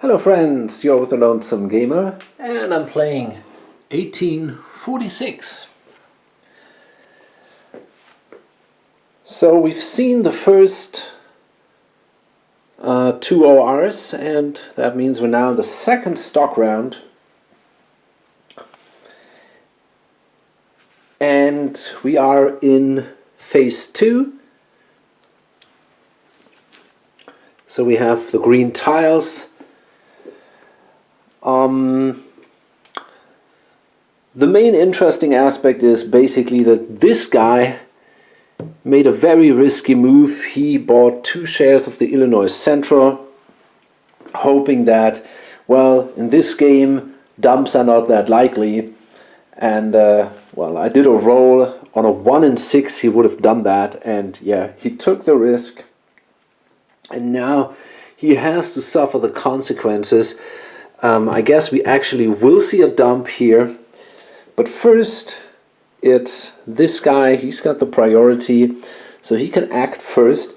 Hello friends, you're with the Lonesome Gamer and I'm playing 1846. So we've seen the first two ORs and that means we're now in the second stock round. And we are in phase 2. So we have the green tiles. The main interesting aspect is basically that this guy made a very risky move. He bought 2 shares of the Illinois Central, hoping that, well, in this game dumps are not that likely. And well, I did a roll on a 1 in 6. He would have done that, and yeah, he took the risk, and now he has to suffer the consequences. I guess we actually will see a dump here, but first it's this guy. He's got the priority, so he can act first.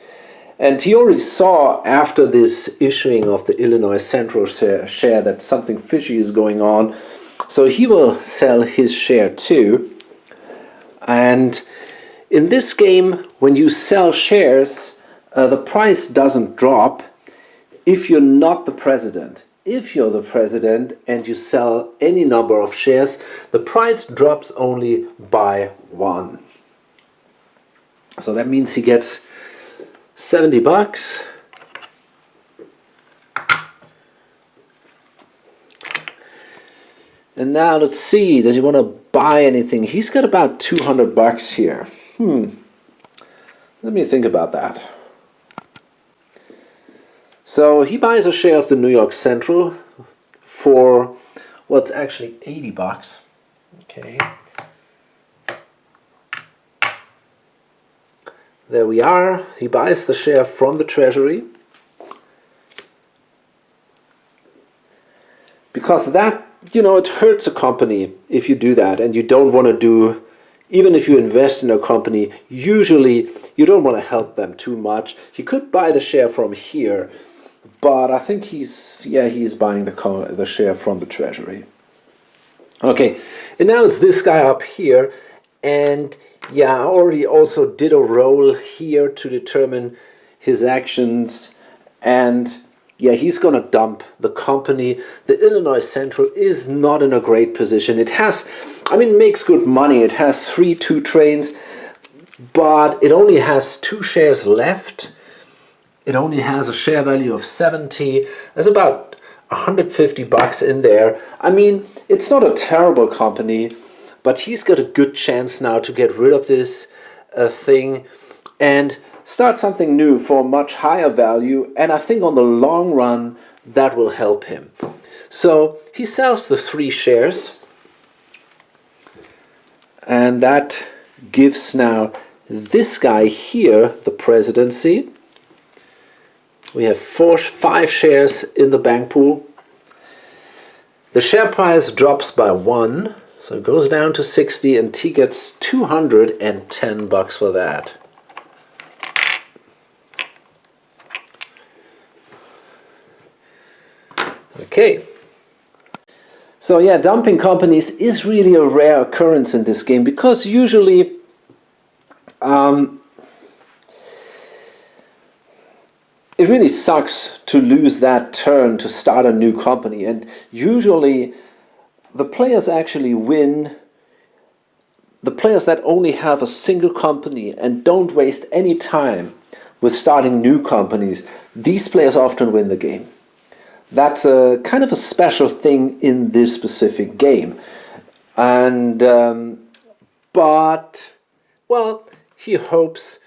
And he already saw after this issuing of the Illinois Central share that something fishy is going on, so he will sell his share too. And in this game, when you sell shares, the price doesn't drop if you're not the president. If you're the president and you sell any number of shares, the price drops only by 1. So that means he gets 70 bucks. And now let's see, does he want to buy anything? He's got about 200 bucks here. Let me think about that. So he buys a share of the New York Central for, well, it's actually 80 bucks. Okay. There we are. He buys the share from the Treasury. Because that, you know, it hurts a company if you do that, and you don't want to do, even if you invest in a company, usually you don't want to help them too much. He could buy the share from here, but I think he's buying the share from the Treasury. Okay, and now it's this guy up here, and yeah, I already also did a roll here to determine his actions, and yeah, he's gonna dump the company. The Illinois Central is not in a great position. It has, I mean, it makes good money. It has 3 2 trains, but it only has 2 shares left. It only has a share value of 70. There's about 150 bucks in there. I mean, it's not a terrible company, but he's got a good chance now to get rid of this thing and start something new for a much higher value. And I think on the long run, that will help him. So he sells the 3 shares. And that gives now this guy here the presidency. We have 5 shares in the bank pool. The share price drops by 1, so it goes down to 60, and he gets 210 bucks for that. Okay. So yeah, dumping companies is really a rare occurrence in this game, because usually it really sucks to lose that turn to start a new company, and usually the players actually win. The players that only have a single company and don't waste any time with starting new companies, these players often win the game. That's a kind of a special thing in this specific game. And but, well, he hopes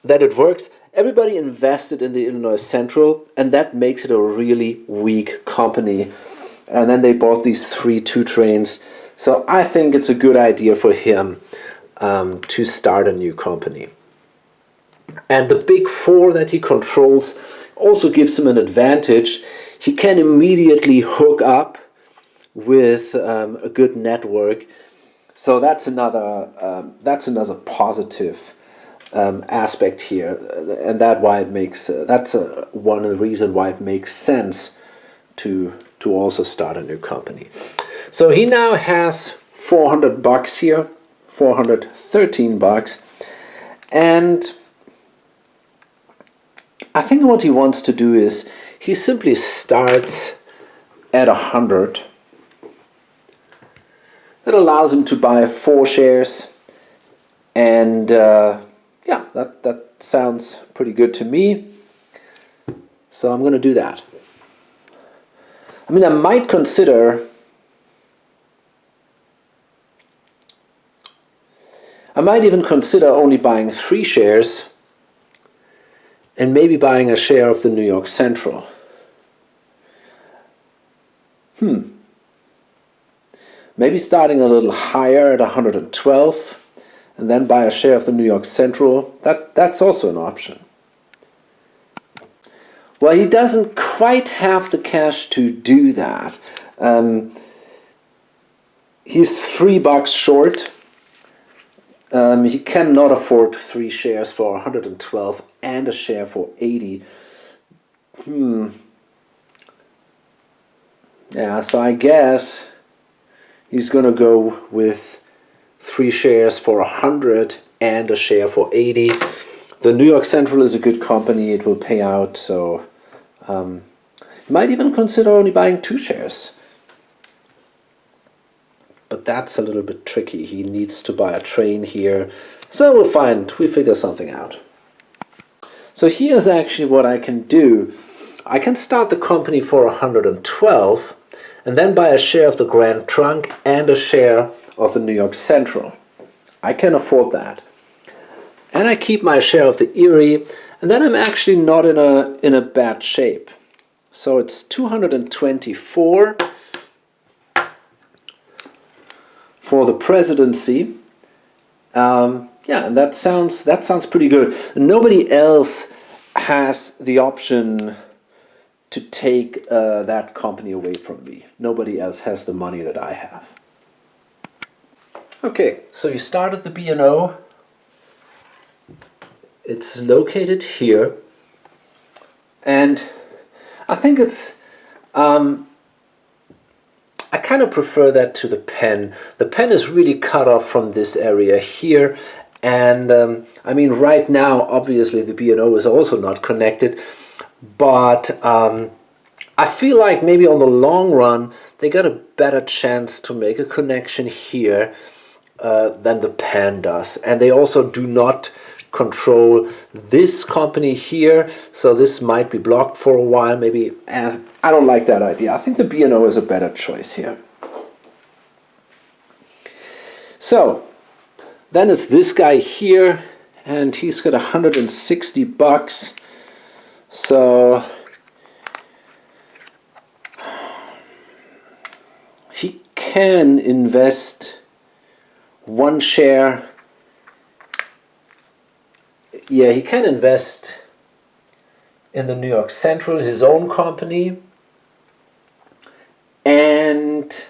that it works. Everybody invested in the Illinois Central, and that makes it a really weak company. And then they bought these 3 2 trains. So I think it's a good idea for him to start a new company. And the big 4 that he controls also gives him an advantage. He can immediately hook up with a good network. So that's another positive aspect here, and that's one of the reasons why it makes sense to also start a new company. So he now has $400 here, $413, and I think what he wants to do is he simply starts at 100. That allows him to buy 4 shares, and yeah, that sounds pretty good to me. So I'm going to do that. I mean, I might even consider only buying 3 shares and maybe buying a share of the New York Central. Maybe starting a little higher at 112 and then buy a share of the New York Central. That's also an option. Well, he doesn't quite have the cash to do that. He's $3 short. He cannot afford 3 shares for 112 and a share for 80. Yeah, so I guess he's going to go with 3 shares for 100 and a share for 80. The New York Central is a good company. It will pay out, so you might even consider only buying 2 shares. But that's a little bit tricky. He needs to buy a train here. So we'll figure something out. So here's actually what I can do. I can start the company for 112 and then buy a share of the Grand Trunk and a share of the New York Central. I can afford that. And I keep my share of the Erie, and then I'm actually not in a bad shape. So it's 224 for the presidency. Yeah, and that sounds pretty good. Nobody else has the option to take that company away from me. Nobody else has the money that I have. Okay, so you started the B&O. It's located here, and I think it's I kind of prefer that to the pen. The pen is really cut off from this area here, and I mean, right now obviously the B&O is also not connected, but I feel like maybe on the long run they got a better chance to make a connection here than the pen does, and they also do not control this company here, so this might be blocked for a while. Maybe I don't like that idea. I think the B&O is a better choice here. So then it's this guy here, and he's got $160. So he can invest 1 share. Yeah, he can invest in the New York Central, his own company, and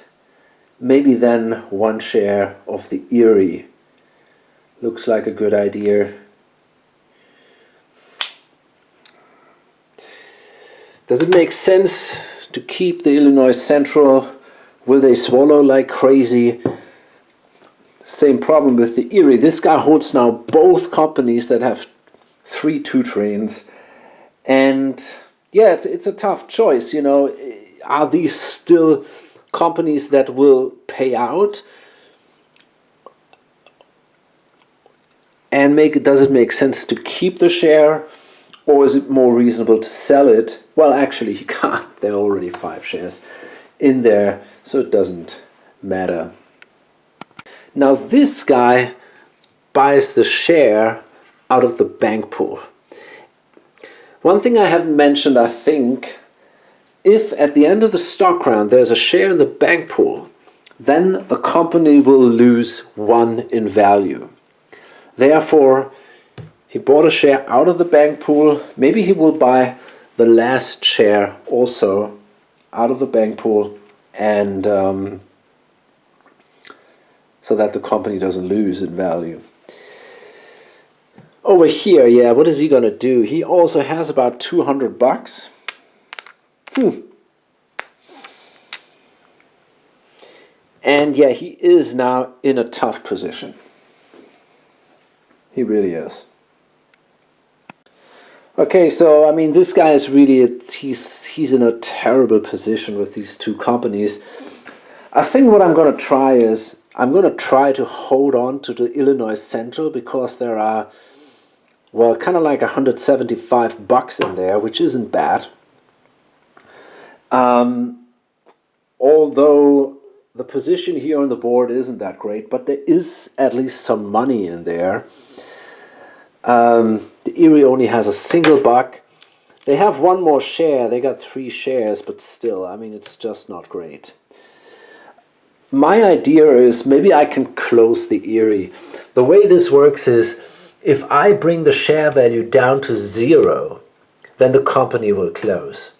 maybe then 1 share of the Erie. Looks like a good idea. Does it make sense to keep the Illinois Central? Will they swallow like crazy? Same problem with the Erie. This guy holds now both companies that have 3 2 trains, and yeah, it's a tough choice. You know, are these still companies that will pay out? And does it make sense to keep the share, or is it more reasonable to sell it? Well, actually, you can't. There are already 5 shares in there, so it doesn't matter. Now this guy buys the share out of the bank pool. One thing I haven't mentioned, I think, if at the end of the stock round there's a share in the bank pool, then the company will lose 1 in value. Therefore, he bought a share out of the bank pool. Maybe he will buy the last share also out of the bank pool, and so that the company doesn't lose in value. Over here, yeah, what is he gonna do? He also has about 200 bucks. And yeah, he is now in a tough position. He really is. Okay, so I mean, this guy is really, he's in a terrible position with these two companies. I think what I'm going to try is, I'm going to try to hold on to the Illinois Central because there are, well, kind of like 175 bucks in there, which isn't bad. Although the position here on the board isn't that great, but there is at least some money in there. The Erie only has a single buck. They have one more share. They got 3 shares, but still, I mean, it's just not great. My idea is maybe I can close the Erie. The way this works is if I bring the share value down to 0, then the company will close.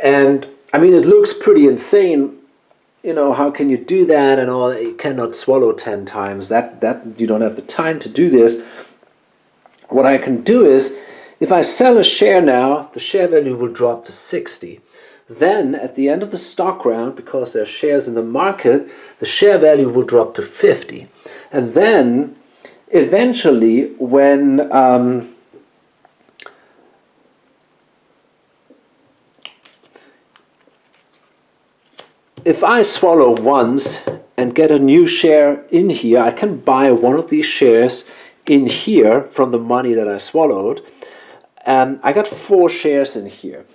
And I mean, it looks pretty insane. You know, how can you do that and all? You cannot swallow 10 times. That you don't have the time to do this. What I can do is, if I sell a share now, the share value will drop to 60. Then, at the end of the stock round, because there are shares in the market, the share value will drop to 50. And then, eventually, when if I swallow once and get a new share in here, I can buy one of these shares in here from the money that I swallowed. I got 4 shares in here.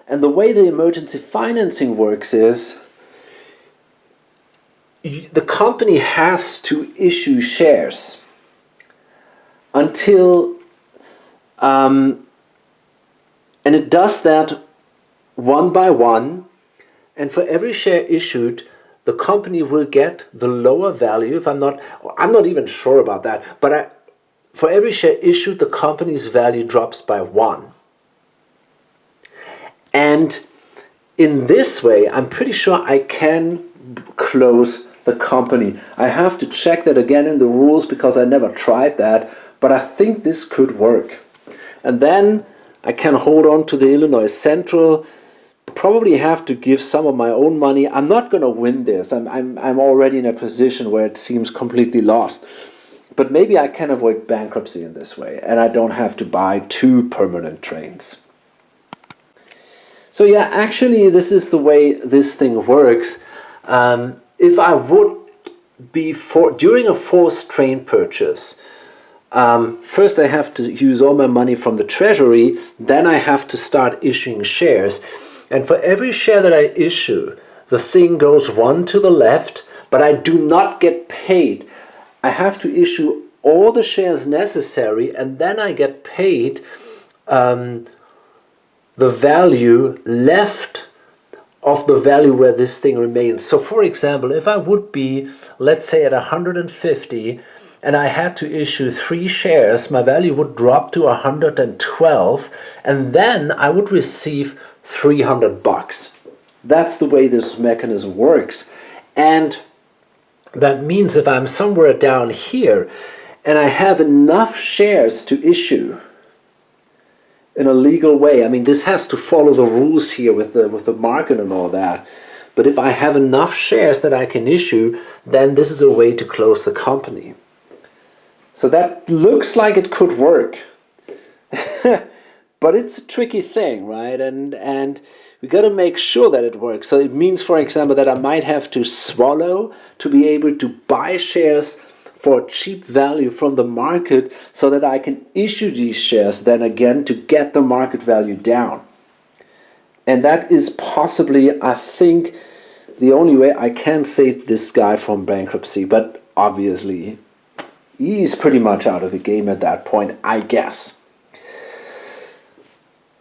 And the way the emergency financing works is the company has to issue shares until, and it does that one by one. And for every share issued, the company will get the lower value. I'm not even sure about that, but for every share issued, the company's value drops by 1. And in this way, I'm pretty sure I can close the company. I have to check that again in the rules because I never tried that, but I think this could work. And then I can hold on to the Illinois Central. Probably have to give some of my own money. I'm not going to win this. I'm already in a position where it seems completely lost. But maybe I can avoid bankruptcy in this way, and I don't have to buy 2 permanent trains. So yeah, actually, this is the way this thing works. If I would be during a forced train purchase, first I have to use all my money from the treasury, then I have to start issuing shares. And for every share that I issue, the thing goes 1 to the left, but I do not get paid. I have to issue all the shares necessary, and then I get paid the value left of the value where this thing remains. So for example, if I would be, let's say, at 150 and I had to issue 3 shares, my value would drop to 112, and then I would receive 300 bucks. That's the way this mechanism works. And that means if I'm somewhere down here and I have enough shares to issue in a legal way, I mean, this has to follow the rules here with the market and all that, but if I have enough shares that I can issue, then this is a way to close the company. So that looks like it could work. But it's a tricky thing, right? And we got to make sure that it works. So it means, for example, that I might have to swallow to be able to buy shares for a cheap value from the market so that I can issue these shares then again to get the market value down. And that is possibly, I think, the only way I can save this guy from bankruptcy. But obviously, he's pretty much out of the game at that point, I guess.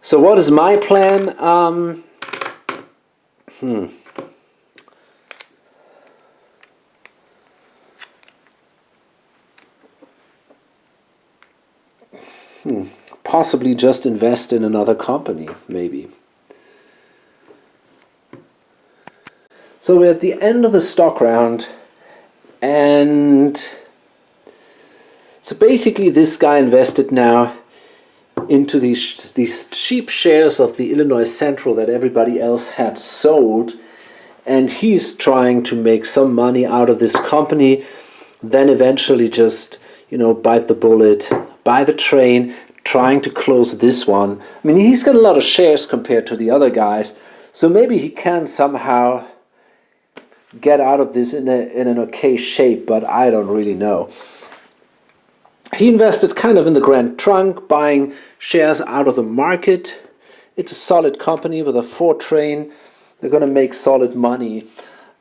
So what is my plan? Possibly just invest in another company, maybe. So we're at the end of the stock round, and So basically this guy invested now into these cheap shares of the Illinois Central that everybody else had sold, and he's trying to make some money out of this company, then eventually just, you know, bite the bullet, buy the train, trying to close this one. I mean, he's got a lot of shares compared to the other guys, so maybe he can somehow get out of this in an okay shape, but I don't really know. He invested kind of in the Grand Trunk, buying shares out of the market. It's a solid company with a 4 train. They're going to make solid money.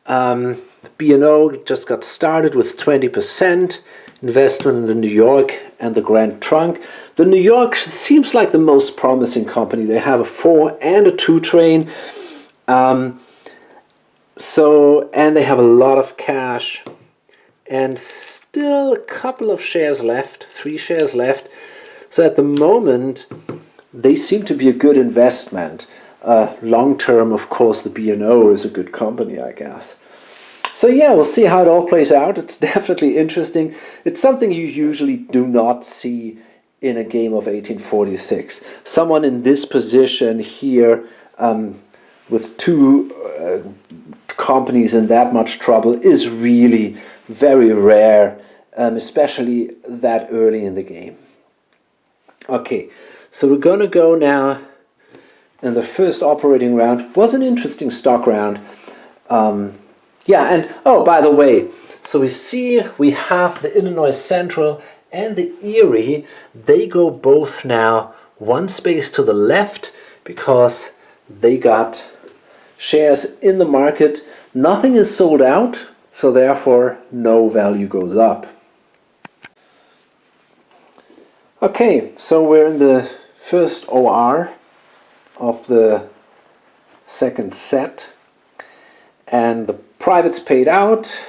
The B&O just got started with 20% investment in the New York and the Grand Trunk. The New York seems like the most promising company. They have a 4 and a 2 train. And they have a lot of cash. And still a couple of shares left, 3 shares left. So at the moment, they seem to be a good investment. Long term, of course, the B&O is a good company, I guess. So yeah, we'll see how it all plays out. It's definitely interesting. It's something you usually do not see in a game of 1846. Someone in this position here with 2 companies in that much trouble is really very rare, especially that early in the game. Okay, so we're going to go now in the first operating round. It was an interesting stock round. Yeah, and oh, by the way, so we see we have the Illinois Central and the Erie. They go both now 1 space to the left because they got shares in the market. Nothing is sold out, so therefore no value goes up. Okay, so we're in the first OR of the second set, and the privates paid out.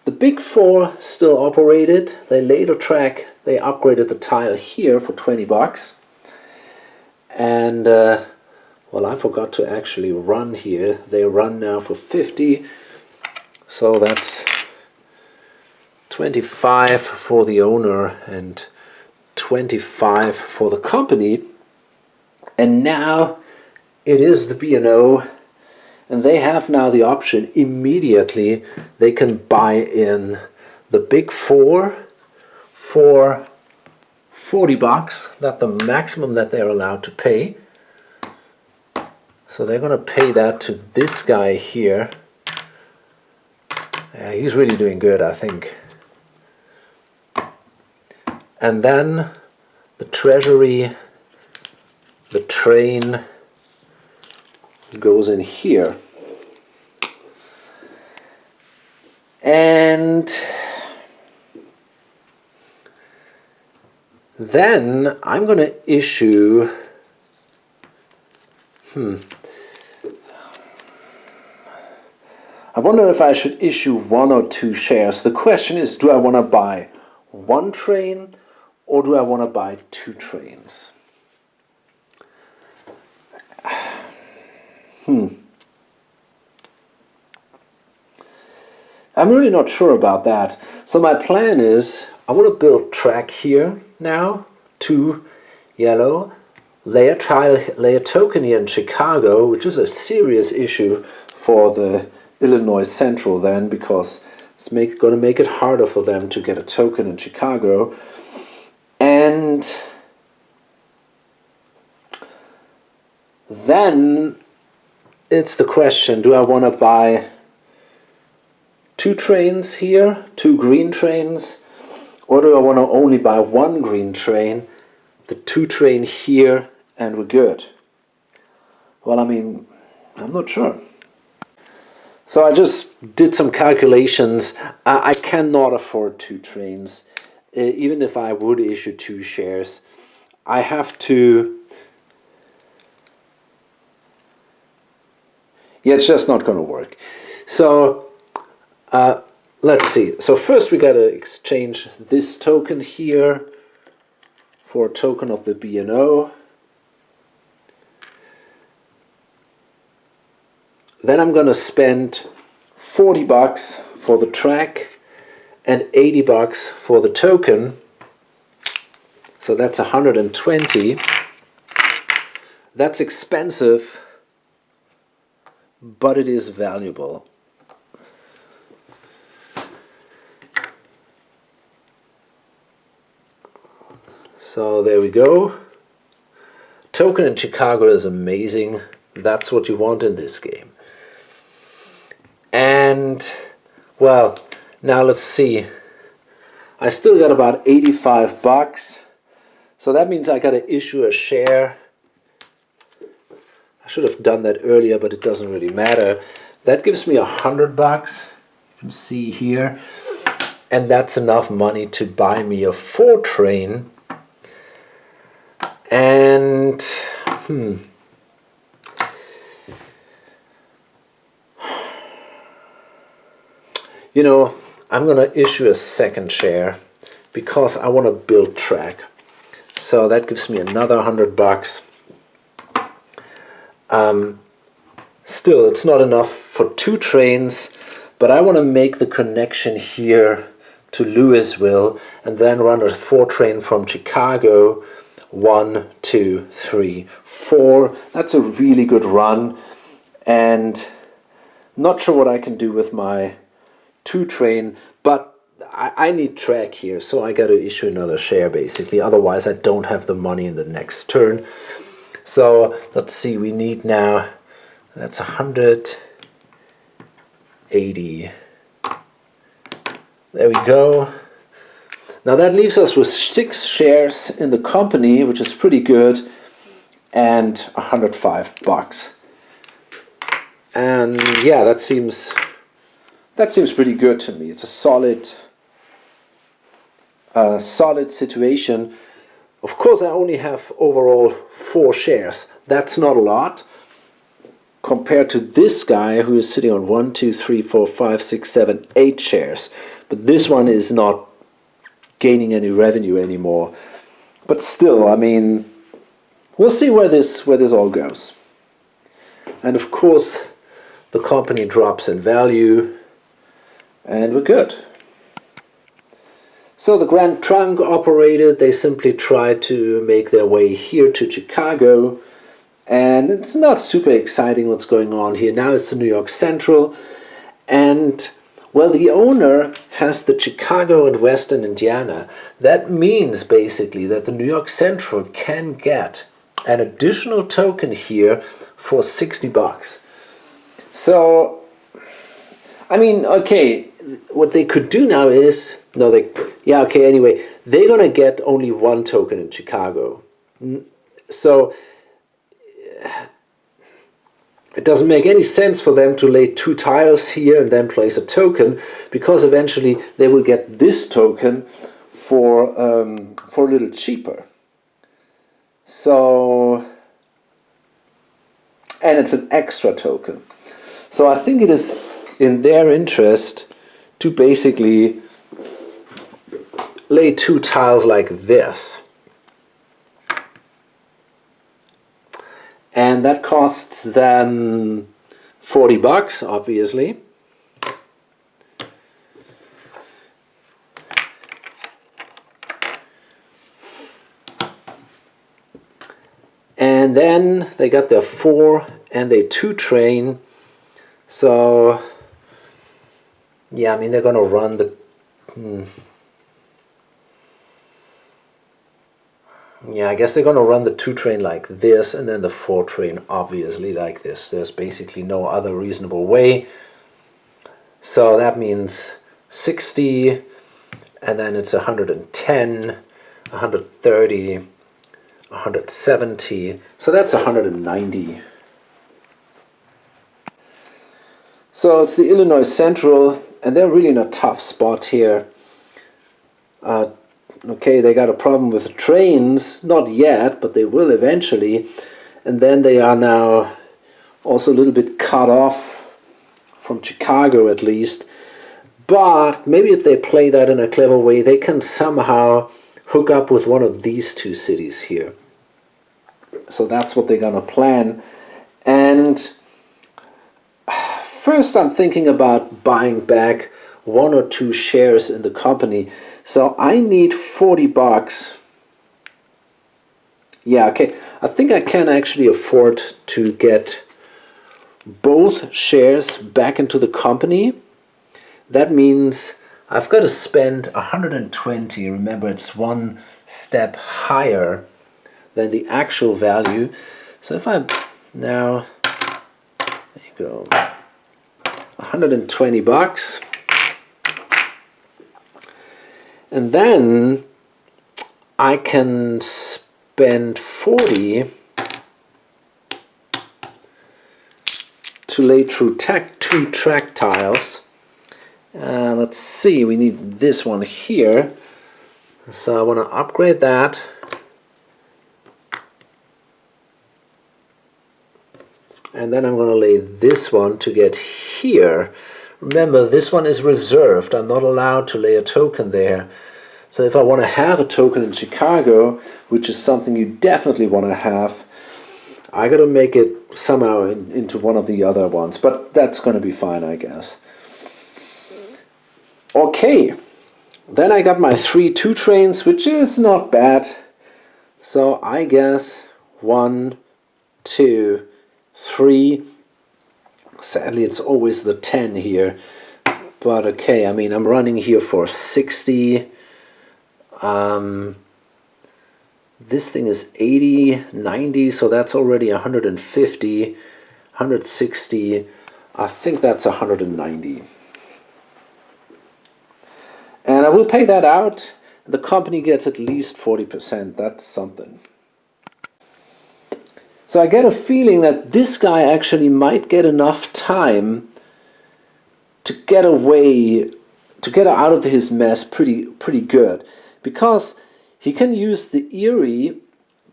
The big 4 still operated. They laid a track. They upgraded the tile here for $20. And well, I forgot to actually run here. They run now for 50. So that's 25 for the owner and 25 for the company. And now it is the B&O, and they have now the option immediately. They can buy in the big 4 for $40. That's the maximum that they're allowed to pay. So they're going to pay that to this guy here. He's really doing good, I think. And then the treasury, the train goes in here. And then I'm going to issue I wonder if I should issue 1 or 2 shares. The question is, do I want to buy 1 train or do I want to buy 2 trains? I'm really not sure about that. So my plan is, I want to build track here now, 2 yellow, lay a token here in Chicago, which is a serious issue for the Illinois Central then, because it's going to make it harder for them to get a token in Chicago. And then it's the question, do I want to buy 2 trains here, 2 green trains, or do I want to only buy 1 green train, the 2 train here, and we're good? Well, I mean, I'm not sure. So I just did some calculations. I cannot afford 2 trains, even if I would issue 2 shares. I have to... Yeah, it's just not going to work. So let's see. So first we got to exchange this token here for a token of the B&O. Then I'm going to spend $40 for the track and $80 for the token. So that's 120. That's expensive, but it is valuable. So there we go. Token in Chicago is amazing. That's what you want in this game. And, well, now let's see. I still got about 85 bucks. So that means I got to issue a share. I should have done that earlier, but it doesn't really matter. That gives me 100 bucks. You can see here. And that's enough money to buy me a 4 train. And, you know, I'm going to issue a second share because I want to build track. So that gives me another 100 bucks. Still, it's not enough for 2 trains, but I want to make the connection here to Louisville and then run a 4 train from Chicago. 1, 2, 3, 4. That's a really good run, and not sure what I can do with my 2 train, but I need track here, so I got to issue another share basically. Otherwise, I don't have the money in the next turn. So let's see. We need now. That's 180. There we go. Now that leaves us with 6 shares in the company, which is pretty good, and 105 bucks. And yeah, that seems pretty good to me. It's a solid situation. Of course, I only have overall 4 shares. That's not a lot compared to this guy who is sitting on 1, 2, 3, 4, 5, 6, 7, 8 shares. But this one is not gaining any revenue anymore. But still, I mean, we'll see where this all goes. And of course, the company drops in value, and we're good. So the Grand Trunk operated. They simply tried to make their way here to Chicago, and it's not super exciting what's going on here. Now it's the New York Central, and well, the owner has the Chicago and Western Indiana. That means basically that the New York Central can get an additional token here for 60 bucks. So, I mean, okay, what they could do now is, anyway, they're going to get only 1 token in Chicago. So, it doesn't make any sense for them to lay 2 tiles here and then place a token, because eventually they will get this token for a little cheaper. So, and it's an extra token. So I think it is in their interest to basically lay 2 tiles like this. And that costs them 40 bucks, obviously. And then they got their 4 and their 2 train. So, yeah, I mean, they're going to run the... Yeah, I guess they're going to run the 2 train like this, and then the 4 train obviously like this. There's basically no other reasonable way. So that means 60, and then it's 110, 130, 170. So that's 190. So it's the Illinois Central, and they're really in a tough spot here. Okay, they got a problem with the trains, not yet, but they will eventually. And then they are now also a little bit cut off from Chicago at least. But maybe if they play that in a clever way, they can somehow hook up with one of these 2 cities here. So that's what they're going to plan. And first I'm thinking about buying back 1 or 2 shares in the company. So I need 40 bucks Yeah, okay. I think I can actually afford to get both shares back into the company. That means I've got to spend 120. Remember, it's one step higher than the actual value. So if I now, there you go, 120 bucks. And then I can spend 40 to lay through two track tiles. Let's see, we need this one here. So I want to upgrade that. And then I'm going to lay this one to get here. Remember, this one is reserved. I'm not allowed to lay a token there. So if I want to have a token in Chicago, which is something you definitely want to have, I got to make it somehow into one of the other ones. But that's going to be fine, I guess. Okay. Then I got my 3-2 trains, which is not bad. So I guess 1, 2, 3. Sadly, it's always the 10 here. But okay, I mean, I'm running here for 60. This thing is 80, 90, so that's already 150, 160. I think that's 190. And I will pay that out. The company gets at least 40%. That's something. So I get a feeling that this guy actually might get enough time to get away, to get out of his mess pretty good. Because he can use the Erie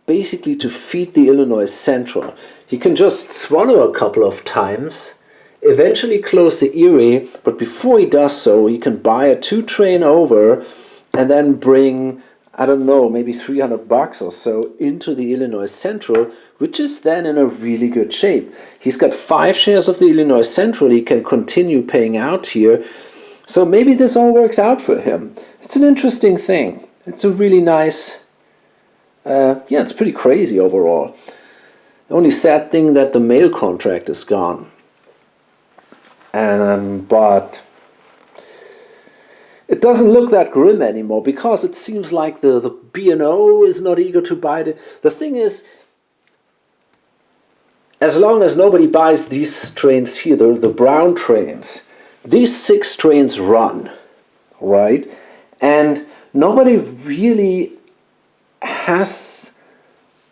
basically to feed the Illinois Central. He can just swallow a couple of times, eventually close the Erie, but before he does so, he can buy a 2 train over and then bring, I don't know, maybe 300 bucks or so into the Illinois Central, which is then in a really good shape. He's got 5 shares of the Illinois Central. He can continue paying out here. So maybe this all works out for him. It's an interesting thing. It's a really nice, yeah, it's pretty crazy overall. The only sad thing that the mail contract is gone. But it doesn't look that grim anymore because it seems like the B&O is not eager to buy it. The thing is, as long as nobody buys these trains here, the brown trains, these 6 trains run, right? And nobody really has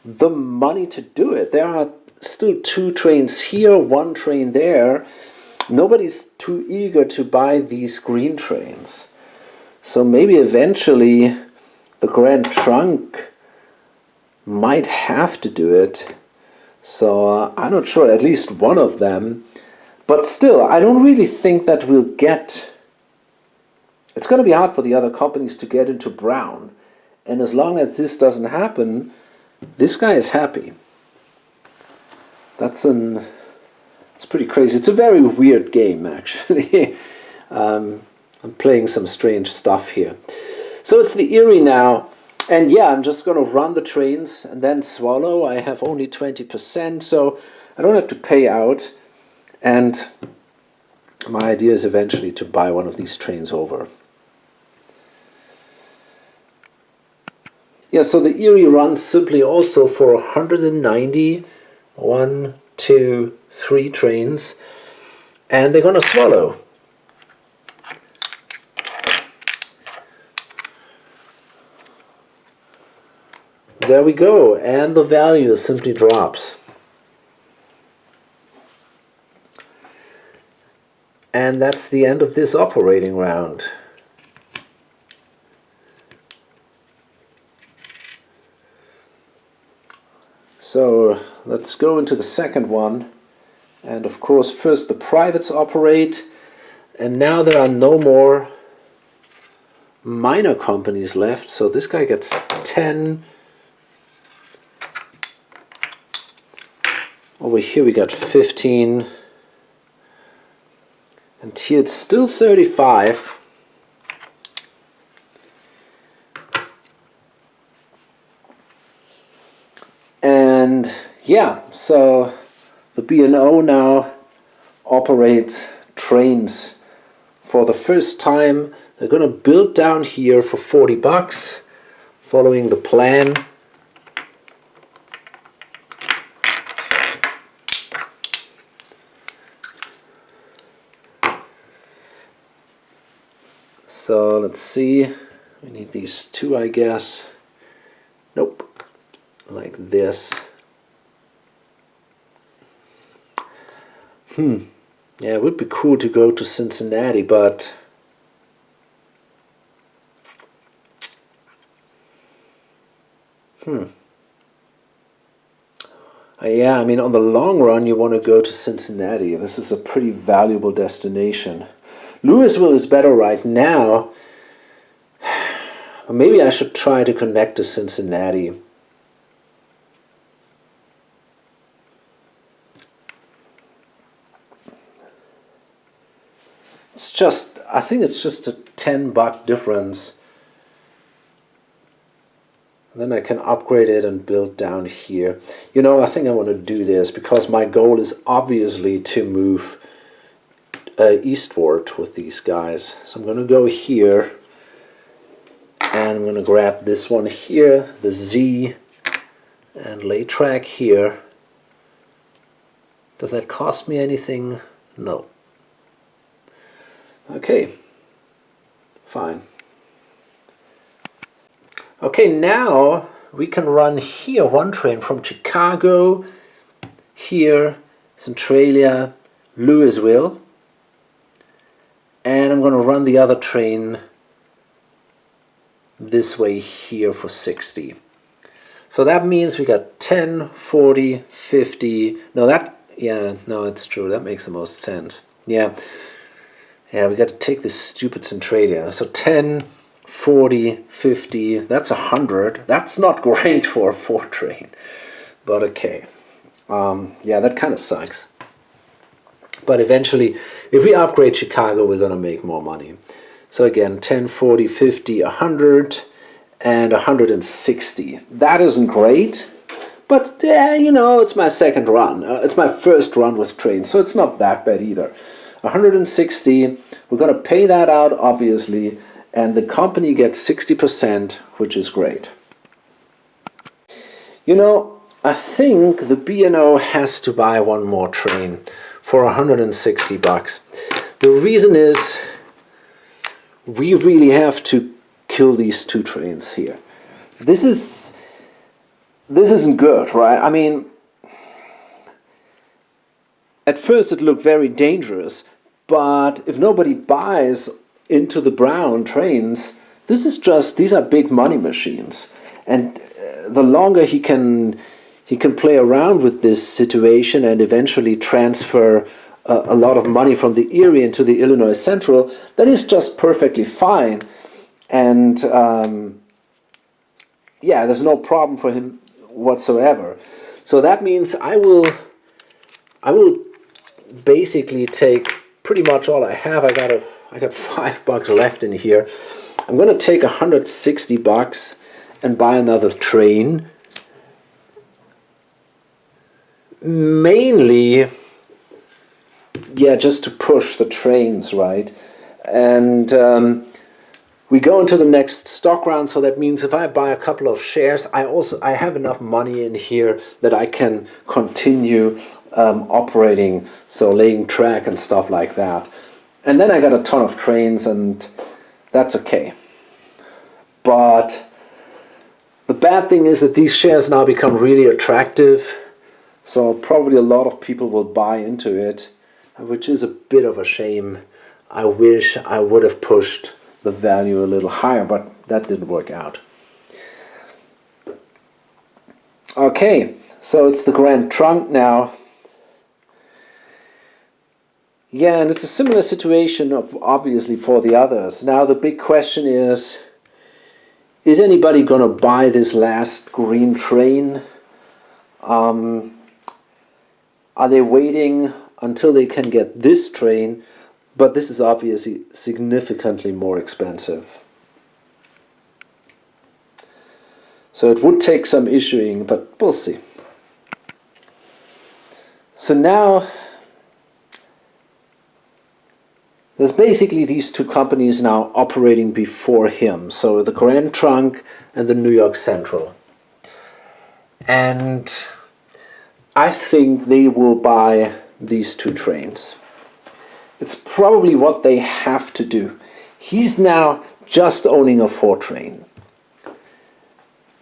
the money to do it. There are still 2 trains here, 1 train there. Nobody's too eager to buy these green trains. So maybe eventually the Grand Trunk might have to do it. So I'm not sure, at least one of them. But still, I don't really think that we'll get... It's going to be hard for the other companies to get into brown. And as long as this doesn't happen, this guy is happy. It's pretty crazy. It's a very weird game, actually. I'm playing some strange stuff here. So it's the Erie now. And yeah, I'm just going to run the trains and then swallow. I have only 20%, so I don't have to pay out. And my idea is eventually to buy one of these trains over. Yeah, so the Erie runs simply also for 190. 1, 2, 3 trains. And they're going to swallow. There we go, and the value simply drops. And that's the end of this operating round. So let's go into the second one. And of course, first the privates operate. And now there are no more minor companies left. So this guy gets 10. Over here we got 15. And here it's still 35. yeah, so the B&O now operates trains for the first time. They're going to build down here for 40 bucks, following the plan. So let's see, we need these two, I guess. Nope, like this. Yeah, it would be cool to go to Cincinnati, but yeah, I mean, on the long run, you want to go to Cincinnati. This is a pretty valuable destination. Louisville is better right now. Maybe I should try to connect to Cincinnati. It's just, I think it's just a $10 difference. Then I can upgrade it and build down here. You know, I think I want to do this because my goal is obviously to move eastward with these guys. So I'm going to go here and I'm going to grab this one here, the Z, and lay track here. Does that cost me anything? No. Okay, fine. Okay, now we can run here one train from Chicago, here, Centralia, Louisville, and I'm going to run the other train this way here for 60. So that means we got 10, 40, 50. No, it's true. That makes the most sense. Yeah, we got to take this stupid Centralia. So 10, 40, 50, that's 100. That's not great for a 4 train, but okay. Yeah, that kind of sucks. But eventually, if we upgrade Chicago, we're going to make more money. So again, 10, 40, 50, 100, and 160. That isn't great, but you know, it's my second run. It's my first run with trains, so it's not that bad either. 160, we're going to pay that out, obviously, and the company gets 60%, which is great. You know, I think the B&O has to buy one more train for 160 bucks. The reason is we really have to kill these 2 trains here. This isn't good, right? I mean, at first it looked very dangerous, but if nobody buys into the brown trains, these are big money machines, and the longer he can play around with this situation and eventually transfer a lot of money from the Erie into the Illinois Central, that is just perfectly fine, and yeah, there's no problem for him whatsoever. So that means I will basically take pretty much all I have. I got $5 left in here. I'm going to take 160 bucks and buy another train. Mainly, yeah, just to push the trains, right? And we go into the next stock round, so that means if I buy a couple of shares, I have enough money in here that I can continue operating, so laying track and stuff like that. And then I got a ton of trains, and that's okay. But the bad thing is that these shares now become really attractive, so probably a lot of people will buy into it, which is a bit of a shame. I wish I would have pushed the value a little higher, but that didn't work out. Okay, so it's the Grand Trunk now. Yeah, and it's a similar situation, obviously, for the others. Now the big question is anybody going to buy this last green train? Are they waiting until they can get this train? But this is obviously significantly more expensive. So it would take some issuing, but we'll see. So now there's basically these two companies now operating before him. So the Grand Trunk and the New York Central. And I think they will buy these two trains. It's probably what they have to do. He's now just owning a 4 train.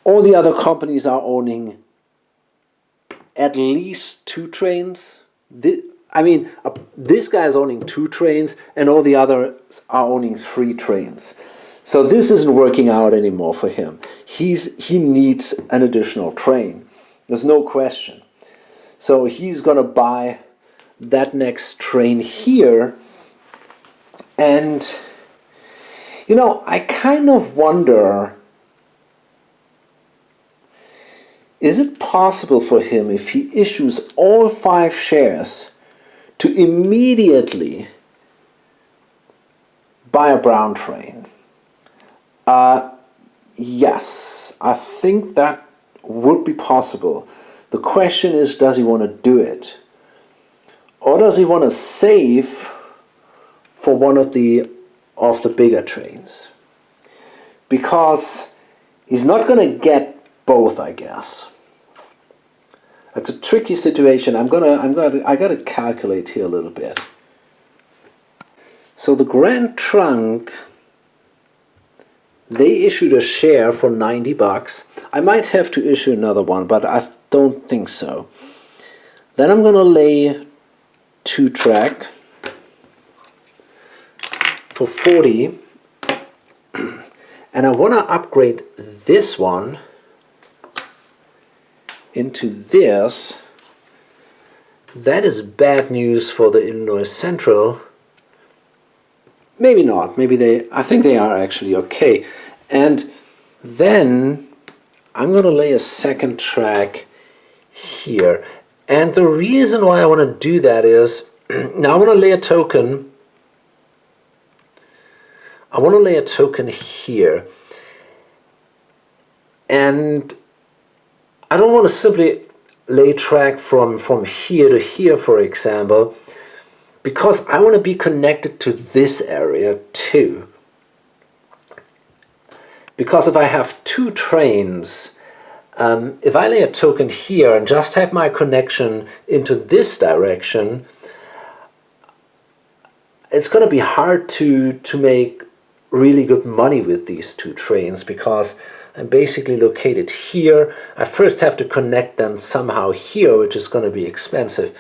All the other companies are owning at least 2 trains. This guy is owning 2 trains and all the others are owning 3 trains. So this isn't working out anymore for him. He needs an additional train. There's no question. So he's going to buy that next train here. And, I kind of wonder, is it possible for him, if he issues all 5 shares, to immediately buy a brown train? Yes, I think that would be possible. The question is, does he want to do it? Or does he want to save for one of the bigger trains? Because he's not going to get both, I guess. It's a tricky situation. I got to calculate here a little bit. So the Grand Trunk, they issued a share for $90. I might have to issue another one, but I don't think so. Then I'm going to lay 2 track for 40, and I want to upgrade this one into this. That is bad news for the Illinois Central. Maybe not. I think they are actually okay. And then I'm going to lay a 2nd track here. And the reason why I want to do that is, now I want to lay a token. I want to lay a token here. And I don't want to simply lay track from here to here, for example, because I want to be connected to this area too. Because if I have 2 trains, if I lay a token here and just have my connection into this direction, it's going to be hard to make really good money with these 2 trains, because I'm basically located here. I first have to connect them somehow here, which is going to be expensive.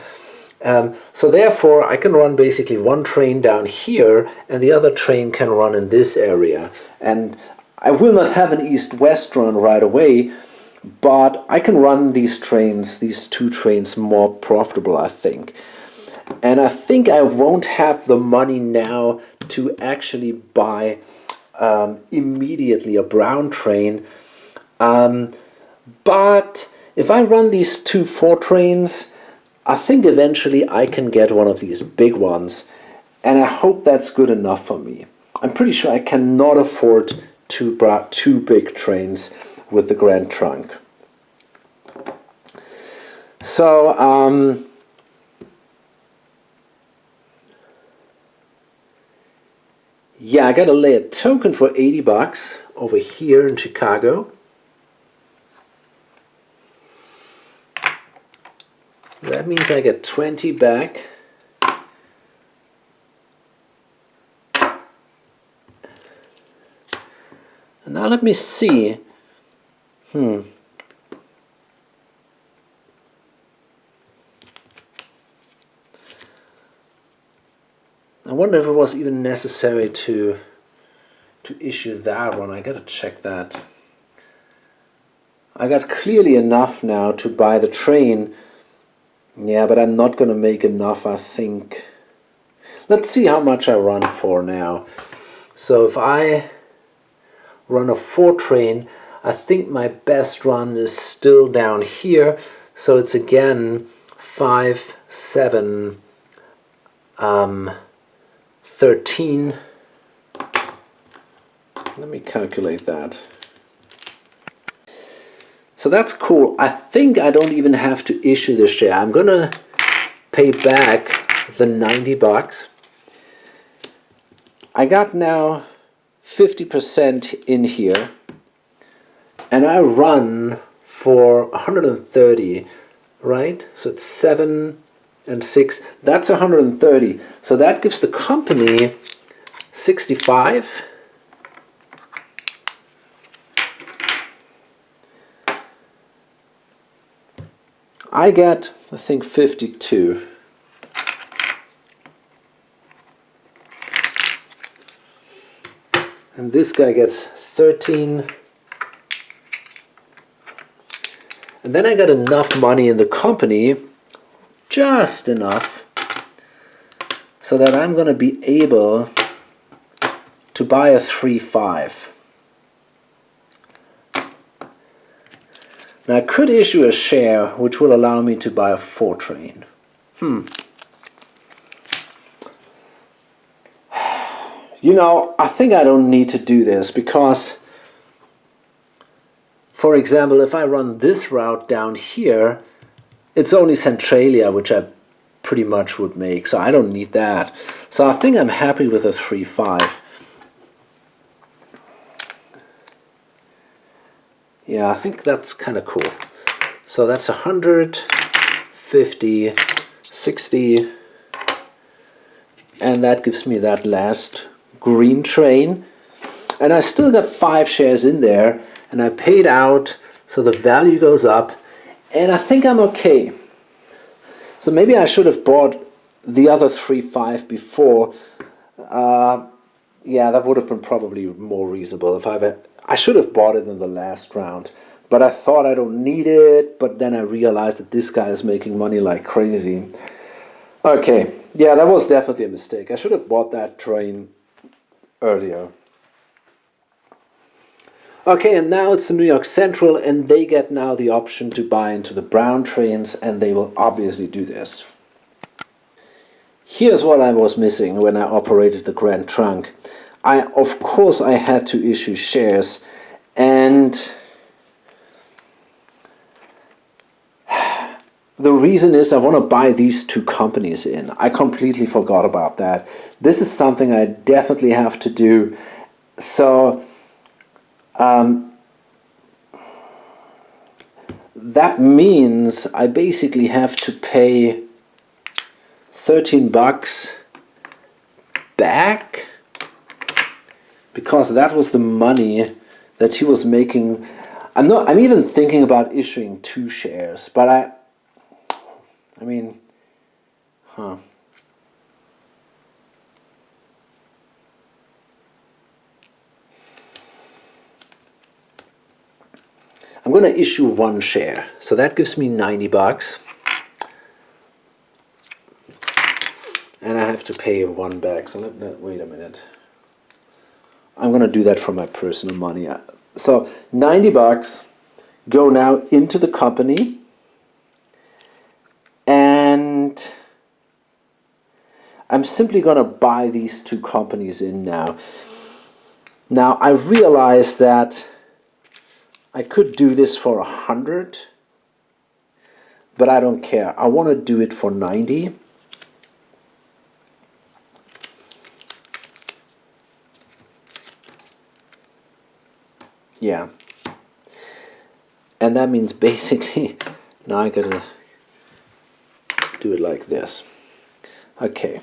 So therefore I can run basically 1 train down here and the other train can run in this area. And I will not have an east-west run right away, but I can run these 2 trains more profitable, I think. And I think I won't have the money now to actually buy immediately a brown train. But if I run these 2 4 trains, I think eventually I can get one of these big ones. And I hope that's good enough for me. I'm pretty sure I cannot afford 2 big trains with the Grand Trunk. So, yeah, I gotta lay a token for $80 over here in Chicago. That means I get 20 back. And now let me see. I wonder if it was even necessary to issue that one. I gotta check that. I got clearly enough now to buy the train. Yeah, but I'm not gonna make enough, I think. Let's see how much I run for now. So if I run a 4 train, I think my best run is still down here. So it's again 5, 7, 13. Let me calculate that. So that's cool. I think I don't even have to issue the share. I'm gonna pay back the 90 bucks. I got now 50% in here, and I run for 130, right? So it's 7 and 6. That's 130. So that gives the company 65. I get, I think, 52. And this guy gets 13. And then I got enough money in the company, just enough, so that I'm going to be able to buy a 3.5. Now I could issue a share which will allow me to buy a 4 train. You know, I think I don't need to do this because, for example, if I run this route down here, it's only Centralia, which I pretty much would make, so I don't need that. So I think I'm happy with a 3.5. Yeah, I think that's kind of cool. So that's 100, 50, 60, and that gives me that last green train. And I still got 5 shares in there, and I paid out, so the value goes up, and I think I'm okay. So maybe I should have bought the other 3.5 before. Yeah, that would have been probably more reasonable. If I should have bought it in the last round, but I thought I don't need it, but then I realized that this guy is making money like crazy. Okay, yeah, that was definitely a mistake. I should have bought that train earlier. Okay, and now it's the New York Central, and they get now the option to buy into the brown trains, and they will obviously do this. Here's what I was missing when I operated the Grand Trunk. Of course, I had to issue shares, and the reason is I want to buy these 2 companies in. I completely forgot about that. This is something I definitely have to do. So that means I basically have to pay 13 bucks back, because that was the money that he was making. I'm even thinking about issuing 2 shares, but I mean, I'm going to issue 1 share, so that gives me 90 bucks. And I have to pay 1 back, so wait a minute. I'm going to do that from my personal money. So 90 bucks go now into the company, and I'm simply going to buy these 2 companies in now. Now I realize that I could do this for 100, but I don't care. I want to do it for 90. Yeah. And that means basically now I gotta do it like this. Okay.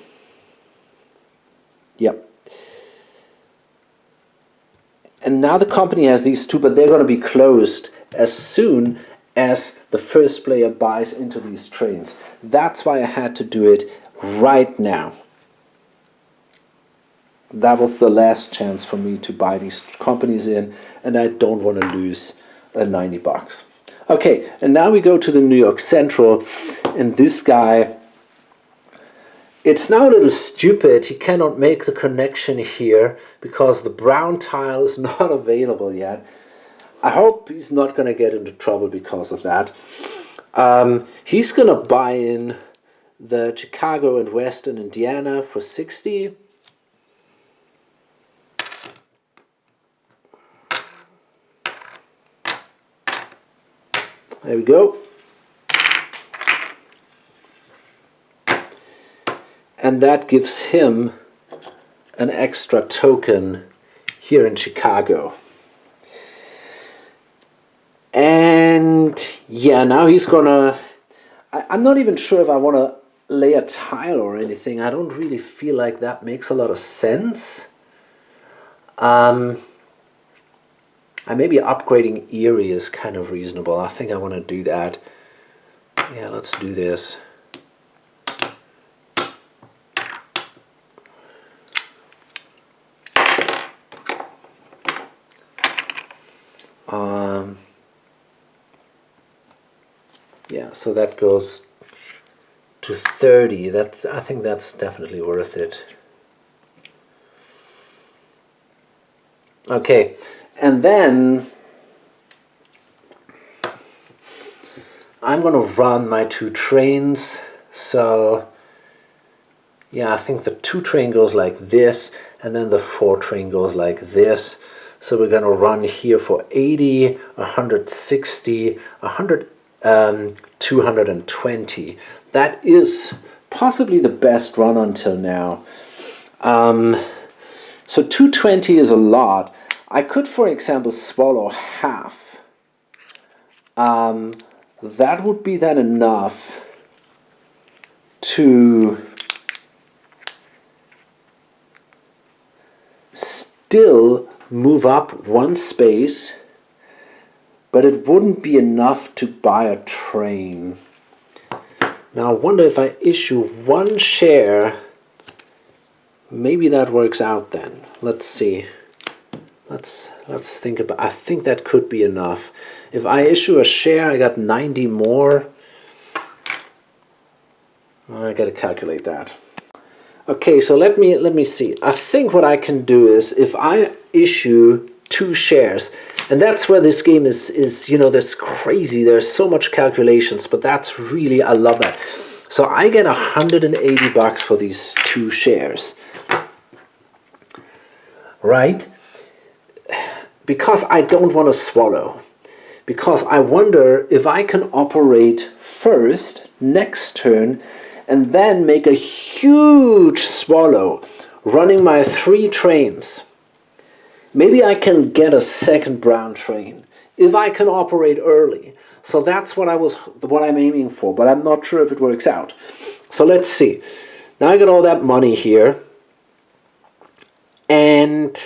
Yep. And now the company has these 2, but they're going to be closed as soon as the first player buys into these trains. That's why I had to do it right now. That was the last chance for me to buy these companies in, and I don't want to lose 90 bucks. Okay, and now we go to the New York Central, and this guy, it's now a little stupid. He cannot make the connection here because the brown tile is not available yet. I hope he's not going to get into trouble because of that. He's going to buy in the Chicago and Western Indiana for 60. There we go. and that gives him an extra token here in Chicago. And yeah, now he's gonna, I'm not even sure if I want to lay a tile or anything. I don't really feel like that makes a lot of sense. Maybe upgrading Erie is kind of reasonable. I think I want to do that. Yeah, let's do this. Yeah, so that goes to 30. I think that's definitely worth it. Okay, and then I'm going to run my 2 trains. So yeah, I think the 2 train goes like this, and then the 4 train goes like this. So we're going to run here for 80, 160, 220. That is possibly the best run until now. So 220 is a lot. I could, for example, swallow half. That would be then enough to still move up 1 space, but it wouldn't be enough to buy a train. Now I wonder if I issue 1 share, maybe that works out then. Let's see. Let's think about, I think that could be enough. If I issue a share, I got 90 more. I gotta calculate that. Okay, so let me see. I think what I can do is, if I issue 2 shares, and that's where this game is you know, that's crazy. There's so much calculations, but that's really, I love that. So I get $180 for these 2 shares, right? Because I don't want to swallow. Because I wonder if I can operate first, next turn, and then make a huge swallow, running my 3 trains. Maybe I can get a second brown train if I can operate early. So that's what I'm aiming for, but I'm not sure if it works out. So let's see. Now I got all that money here, and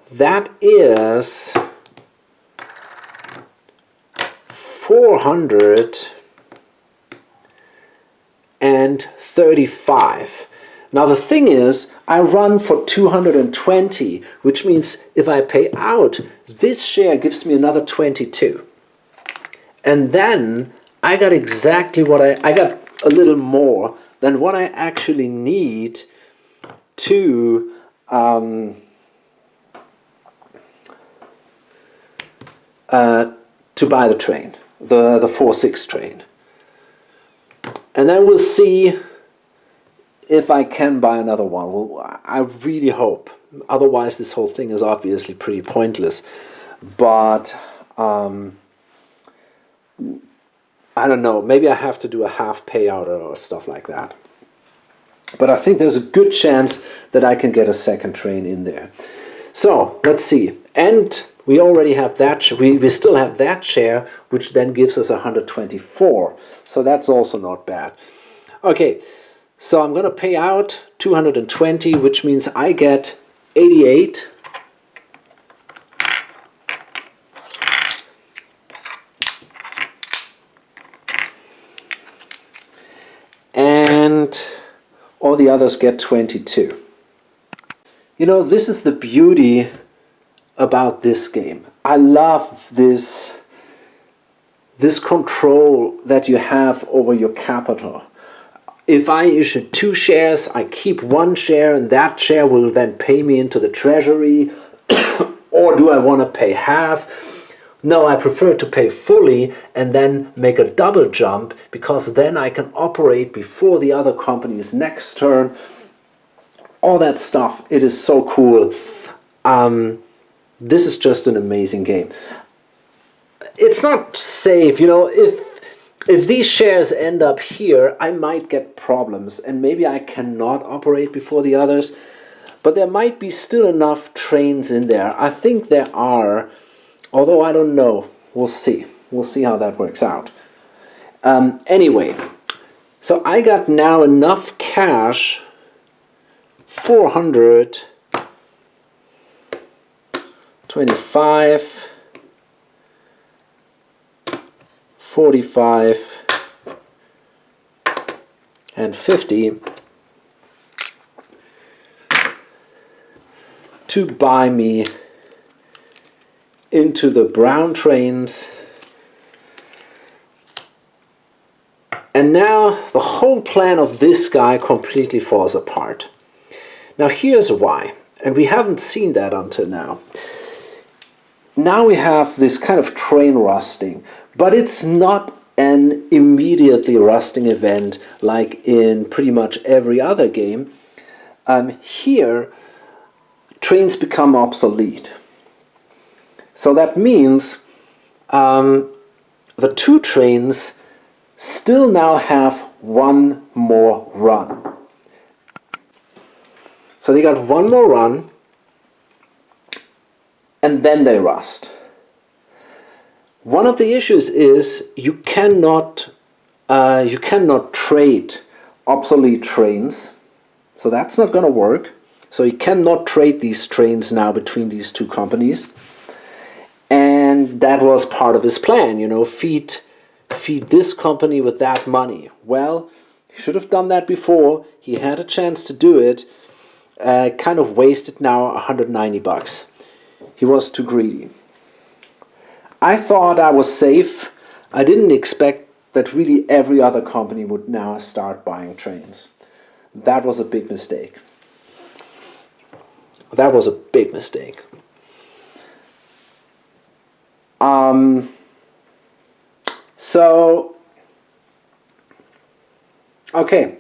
that is 435. Now the thing is, I run for 220, which means if I pay out, this share gives me another 22. And then I got exactly what I got a little more than what I actually need to buy the train, the 4-6 train. And then we'll see if I can buy another one. Well, I really hope. Otherwise, this whole thing is obviously pretty pointless. But I don't know. Maybe I have to do a half payout or stuff like that. But I think there's a good chance that I can get a second train in there. So let's see. And we already have that. We still have that share, which then gives us 124. So that's also not bad. Okay. So I'm going to pay out 220, which means I get 88. And all the others get 22. You know, this is the beauty about this game. I love this control that you have over your capital. If I issue 2 shares, I keep 1 share, and that share will then pay me into the treasury. Or do I want to pay half? No, I prefer to pay fully and then make a double jump, because then I can operate before the other company's next turn. All that stuff, it is so cool. This is just an amazing game. It's not safe, you know, if these shares end up here, I might get problems, and maybe I cannot operate before the others, but there might be still enough trains in there. I think there are, although I don't know. We'll see. We'll see how that works out. Anyway, so I got now enough cash, 425, 45, and 50 to buy me into the brown trains. And now the whole plan of this guy completely falls apart. Now here's why, and we haven't seen that until now. Now we have this kind of train rusting, but it's not an immediately rusting event like in pretty much every other game. Here, trains become obsolete. So that means the two trains still now have one more run. So they got one more run, and then they rust. One of the issues is you cannot trade obsolete trains, so that's not going to work. So you cannot trade these trains now between these two companies, and that was part of his plan. You know, feed this company with that money. Well, he should have done that before. He had a chance to do it. Kind of wasted now 190 bucks. He was too greedy. I thought I was safe. I didn't expect that really every other company would now start buying trains. That was a big mistake. That was a big mistake. So, okay.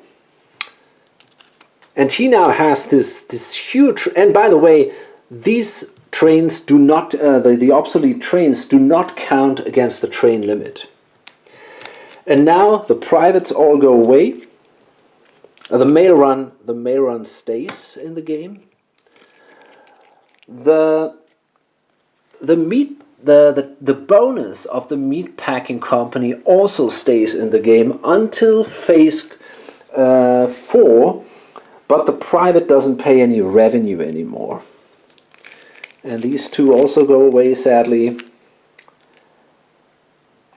And he now has this huge, and by the way, these trains do not, the obsolete trains do not count against the train limit. And now the privates all go away. The mail run stays in the game. The bonus of the meat packing company also stays in the game until phase 4, but the private doesn't pay any revenue anymore. And these two also go away, sadly.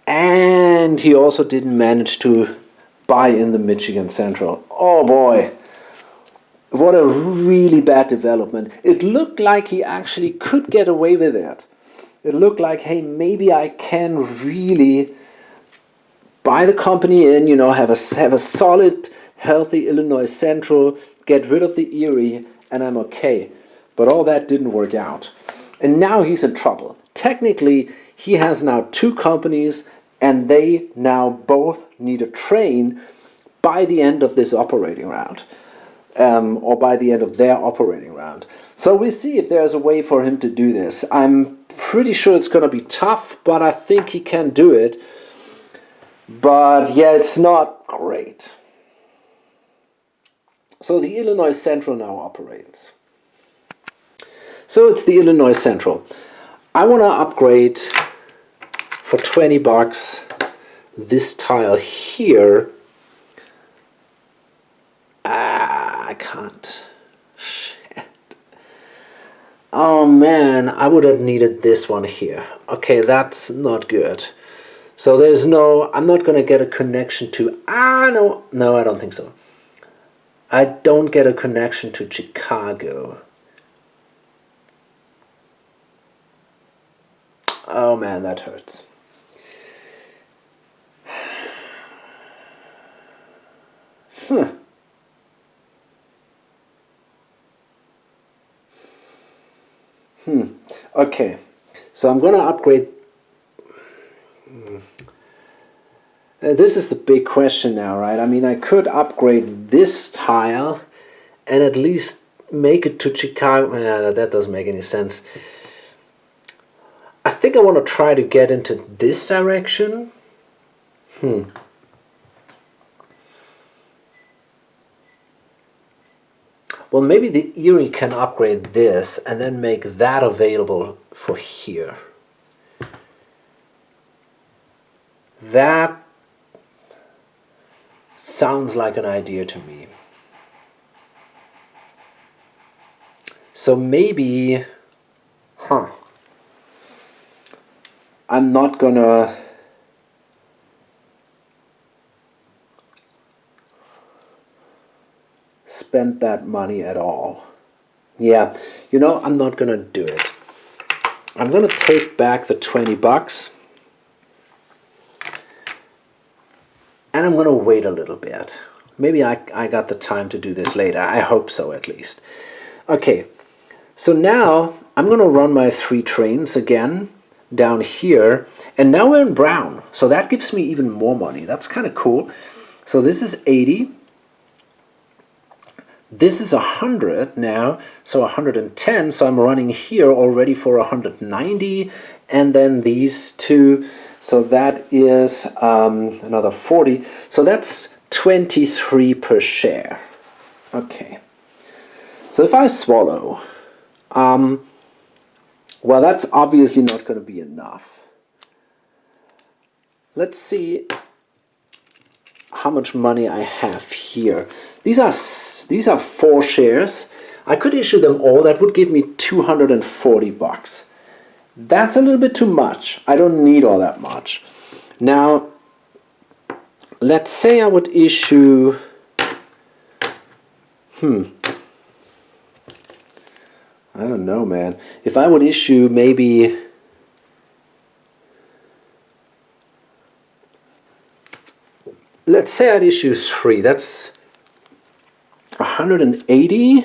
And he also didn't manage to buy in the Michigan Central. Oh boy, what a really bad development. It looked like he actually could get away with it. It looked like, hey, maybe I can really buy the company in, you know, have a solid, healthy Illinois Central, get rid of the Erie, and I'm okay. But all that didn't work out. And now he's in trouble. Technically, he has now two companies, and they now both need a train by the end of this operating round. Or by the end of their operating round. So we'll see if there's a way for him to do this. I'm pretty sure it's going to be tough, but I think he can do it. But yeah, it's not great. So the Illinois Central now operates. So it's the Illinois Central. I want to upgrade for 20 bucks this tile here. I can't. Shit. Oh man, I would have needed this one here. Okay, that's not good. So there's no, I'm not going to get a connection to, no, I don't think so. I don't get a connection to Chicago. Oh man, that hurts. Okay, so I'm going to upgrade. This is the big question now, right? I mean, I could upgrade this tile and at least make it to Chicago. That doesn't make any sense. I think I want to try to get into this direction. Well, maybe the Erie can upgrade this and then make that available for here. That sounds like an idea to me. So maybe, I'm not gonna spend that money at all. Yeah, you know, I'm not gonna do it. I'm gonna take back the 20 bucks and I'm gonna wait a little bit. Maybe I got the time to do this later. I hope so, at least. Okay, so now I'm gonna run my 3 trains again down here, and now we're in brown, so that gives me even more money. That's kind of cool. So this is 80. This is 100 now, so 110, so I'm running here already for 190, and then these two, so that is another 40, so that's 23 per share. Okay, so if I swallow, well, that's obviously not going to be enough. Let's see how much money I have here. These are 4 shares. I could issue them all. That would give me 240 bucks. That's a little bit too much. I don't need all that much. Now, let's say I would issue, I don't know, man. If I would issue maybe, let's say I'd issue 3. That's 180.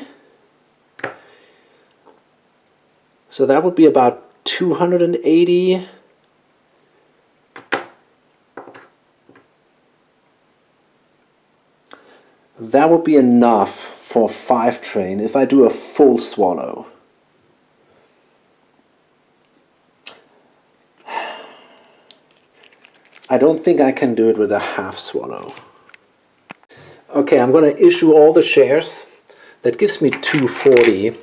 So that would be about 280. That would be enough for 5 train if I do a full swallow. I don't think I can do it with a half swallow. Okay, I'm going to issue all the shares. That gives me 240.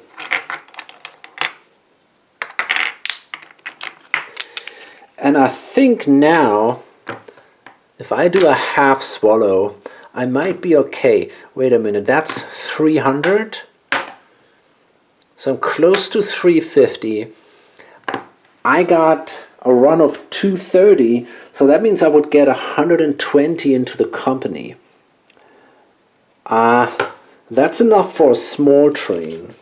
And I think now, if I do a half swallow, I might be okay. Wait a minute, that's 300. So I'm close to 350. I got a run of 230, so that means I would get 120 into the company. That's enough for a small train.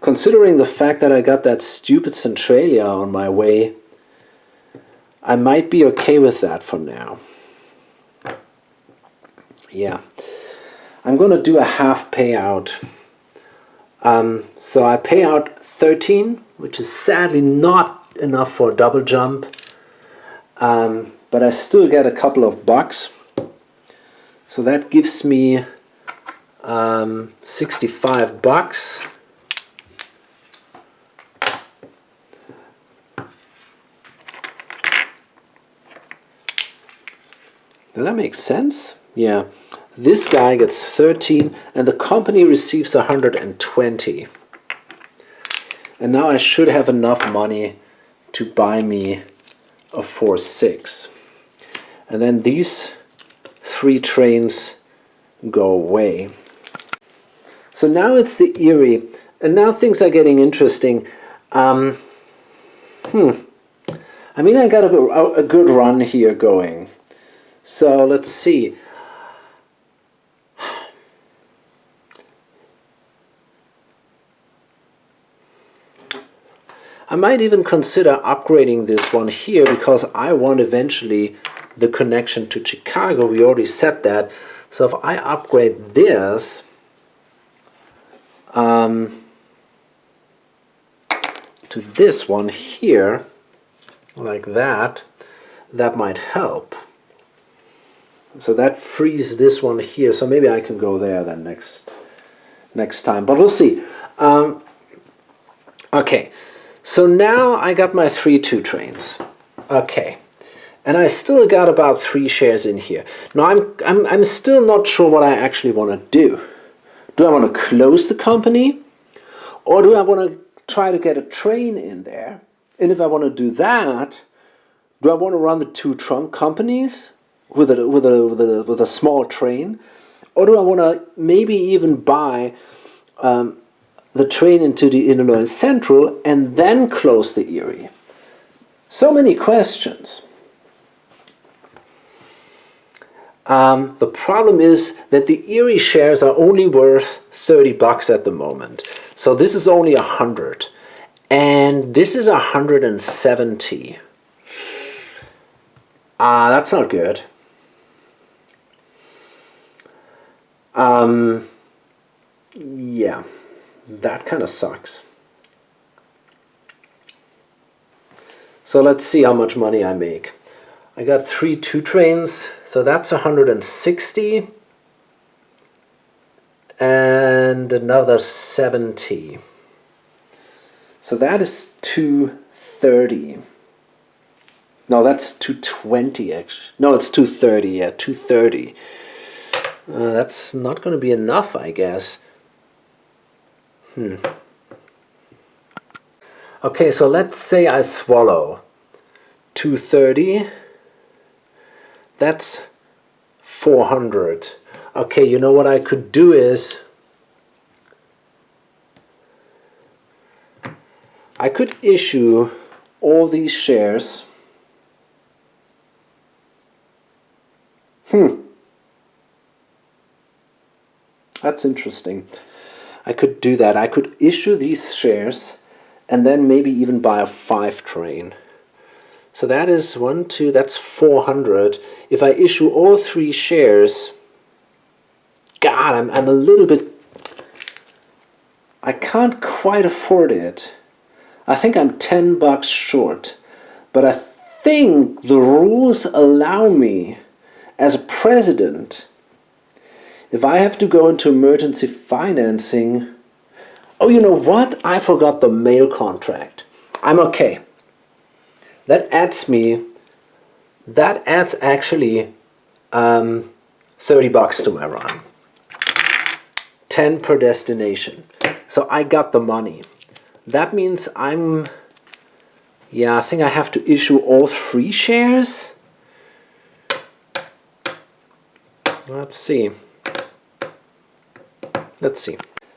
Considering the fact that I got that stupid Centralia on my way, I might be okay with that for now. Yeah. I'm going to do a half payout. So I pay out 13, which is sadly not enough for a double jump. But I still get a couple of bucks. So that gives me 65 bucks. Does that make sense? Yeah. This guy gets 13 and the company receives 120. And now I should have enough money to buy me a 4-6. And then these 3 trains go away. So now it's the Erie. And now things are getting interesting. I mean, I got a good run here going. So let's see. I might even consider upgrading this one here because I want eventually the connection to Chicago. We already said that. So if I upgrade this to this one here, like that, that might help. So that frees this one here. So maybe I can go there then next time. But we'll see. Okay. So now I got my 3-2 trains. Okay. And I still got about 3 shares in here. Now I'm still not sure what I actually want to do. Do I want to close the company? Or do I want to try to get a train in there? And if I want to do that, do I want to run the 2 trunk companies with a small train? Or do I want to maybe even buy the train into the Illinois Central and then close the Erie? So many questions. The problem is that the Erie shares are only worth $30 at the moment. So this is only 100. And this is 170. That's not good. Yeah, that kind of sucks. So let's see how much money I make. I got 3 2 trains, so that's 160. And another 70. So that is 230. No, that's 220 actually. No, it's 230, yeah, 230. That's not going to be enough, I guess. Okay, so let's say I swallow 230. That's 400. Okay, you know what I could do is I could issue all these shares. That's interesting. I could do that. I could issue these shares and then maybe even buy a 5 train. So that is 1, 2, that's 400. If I issue all 3 shares, God, I'm a little bit, I can't quite afford it. I think I'm $10 short, but I think the rules allow me as a president, if I have to go into emergency financing, oh, you know what? I forgot the mail contract. I'm okay. That adds actually $30 to my run. 10 per destination. So I got the money. That means I think I have to issue all 3 shares. Let's see.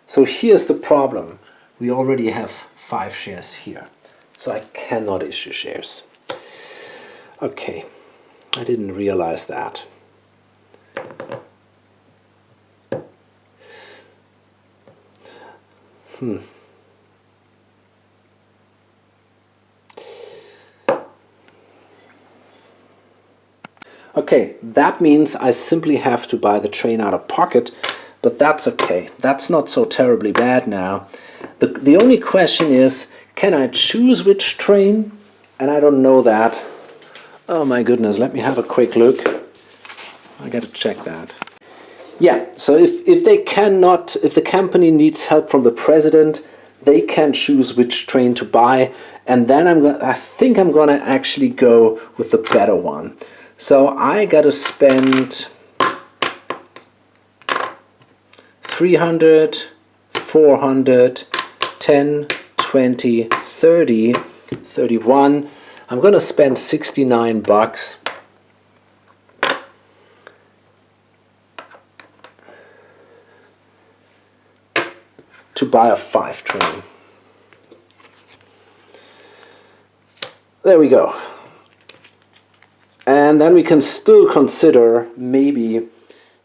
So here's the problem. We already have 5 shares here. So I cannot issue shares. Okay, I didn't realize that. Okay, that means I simply have to buy the train out of pocket, but that's okay. That's not so terribly bad now. The only question is, can I choose which train? And I don't know that. Oh my goodness, let me have a quick look. I gotta check that. Yeah, so if the company needs help from the president, they can choose which train to buy, and then I think I'm gonna actually go with the better one. So I gotta spend 300, 400, 10, 20, 30, 31. I'm gonna spend $69 to buy a 5 train. There we go. And then we can still consider maybe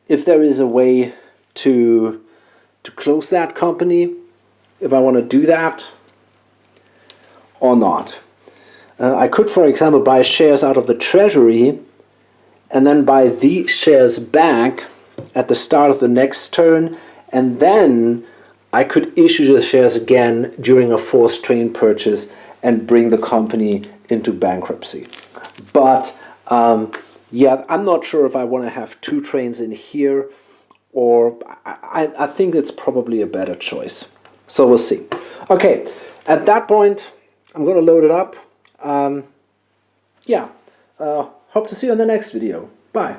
if there is a way to close that company, if I want to do that or not. I could, for example, buy shares out of the treasury and then buy these shares back at the start of the next turn, and then I could issue the shares again during a forced train purchase and bring the company into bankruptcy. But yeah, I'm not sure if I want to have 2 trains in here, or I think it's probably a better choice. So we'll see. Okay, at that point, I'm going to load it up. yeah, hope to see you in the next video. Bye.